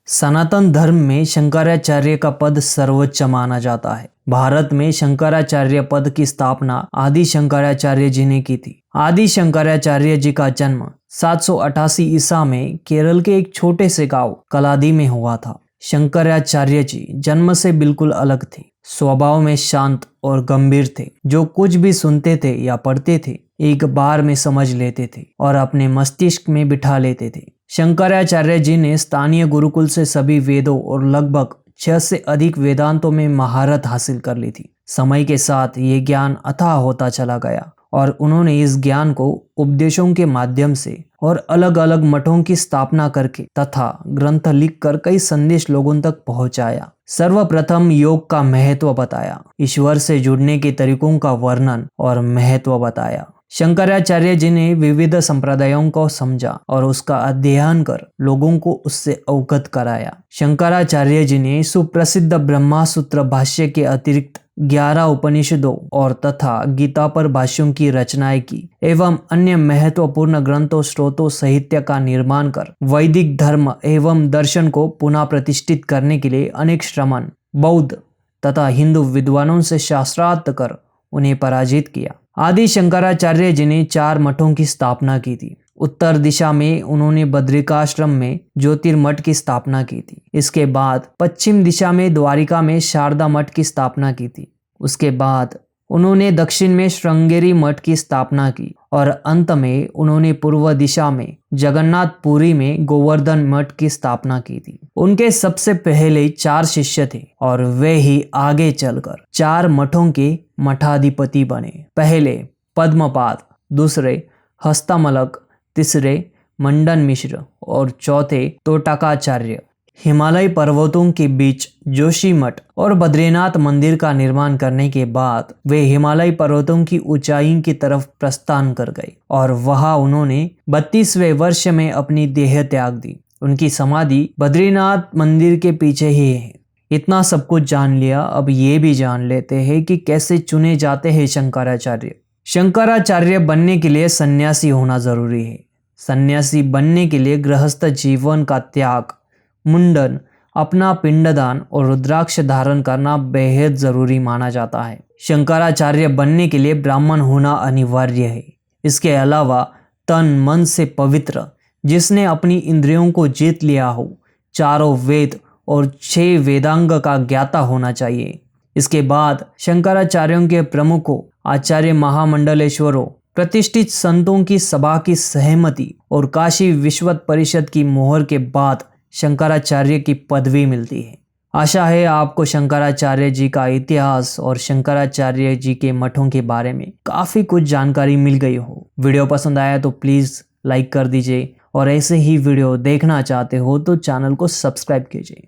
सनातन धर्म में शंकराचार्य का पद सर्वोच्च माना जाता है। भारत में शंकराचार्य पद की स्थापना आदि शंकराचार्य जी ने की थी। आदि शंकराचार्य जी का जन्म 788 ईसा में केरल के एक छोटे से गांव कलादी में हुआ था। शंकराचार्य जी जन्म से बिल्कुल अलग थे। स्वभाव में शांत और गंभीर थे। जो कुछ भी सुनते थे या पढ़ते थे एक बार में समझ लेते थे और अपने मस्तिष्क में बिठा लेते थे। शंकराचार्य जी ने स्थानीय गुरुकुल से सभी वेदों और लगभग 6 से अधिक वेदांतों में महारत हासिल कर ली थी। समय के साथ ये ज्ञान अथाह होता चला गया और उन्होंने इस ज्ञान को उपदेशों के माध्यम से और अलग अलग मठों की स्थापना करके तथा ग्रंथ लिखकर कई संदेश लोगों तक पहुंचाया। सर्वप्रथम योग का महत्व बताया, ईश्वर से जुड़ने के तरीकों का वर्णन और महत्व बताया। शंकराचार्य जी ने विविध संप्रदायों को समझा और उसका अध्ययन कर लोगों को उससे अवगत कराया। शंकराचार्य जी ने सुप्रसिद्ध ब्रह्मा सूत्र भाष्य के अतिरिक्त 11 उपनिषदों और तथा गीता पर भाष्यों की रचनाएं की एवं अन्य महत्वपूर्ण ग्रंथों स्रोतों साहित्य का निर्माण कर वैदिक धर्म एवं दर्शन को पुनः प्रतिष्ठित करने के लिए अनेक श्रमण बौद्ध तथा हिंदू विद्वानों से शास्त्रार्थ कर उन्हें पराजित किया। आदि शंकराचार्य जी ने 4 मठों की स्थापना की थी। उत्तर दिशा में उन्होंने बद्रिकाश्रम में ज्योतिर्मठ की स्थापना की थी। इसके बाद पश्चिम दिशा में द्वारिका में शारदा मठ की स्थापना की थी। उसके बाद उन्होंने दक्षिण में श्रृंगेरी मठ की स्थापना की और अंत में उन्होंने पूर्व दिशा में जगन्नाथपुरी में गोवर्धन मठ की स्थापना की थी। उनके सबसे पहले 4 शिष्य थे और वे ही आगे चलकर 4 मठों के मठाधिपति बने। पहले पद्मपाद, दूसरे हस्तमलक, तीसरे मंडन मिश्र और चौथे तोटकाचार्य। हिमालय पर्वतों के बीच जोशी मठ और बद्रीनाथ मंदिर का निर्माण करने के बाद वे हिमालय पर्वतों की ऊंचाई की तरफ प्रस्थान कर गए और वहां उन्होंने 32वें वर्ष में अपनी देह त्याग दी। उनकी समाधि बद्रीनाथ मंदिर के पीछे ही है। इतना सब कुछ जान लिया, अब ये भी जान लेते हैं कि कैसे चुने जाते हैं शंकराचार्य। शंकराचार्य बनने के लिए सन्यासी होना जरूरी है। सन्यासी बनने के लिए गृहस्थ जीवन का त्याग, मुंडन, अपना पिंडदान और रुद्राक्ष धारण करना बेहद जरूरी माना जाता है। शंकराचार्य बनने के लिए ब्राह्मण होना अनिवार्य है। इसके अलावा तन मन से पवित्र, जिसने अपनी इंद्रियों को जीत लिया हो, 4 वेद और 6 वेदांग का ज्ञाता होना चाहिए। इसके बाद शंकराचार्यों के प्रमुखों आचार्य महामंडलेश्वरों, प्रतिष्ठित संतों की सभा की सहमति और काशी विश्वत परिषद की मोहर के बाद शंकराचार्य की पदवी मिलती है। आशा है आपको शंकराचार्य जी का इतिहास और शंकराचार्य जी के मठों के बारे में काफ़ी कुछ जानकारी मिल गई हो। वीडियो पसंद आया तो प्लीज़ लाइक कर दीजिए और ऐसे ही वीडियो देखना चाहते हो तो चैनल को सब्सक्राइब कीजिए।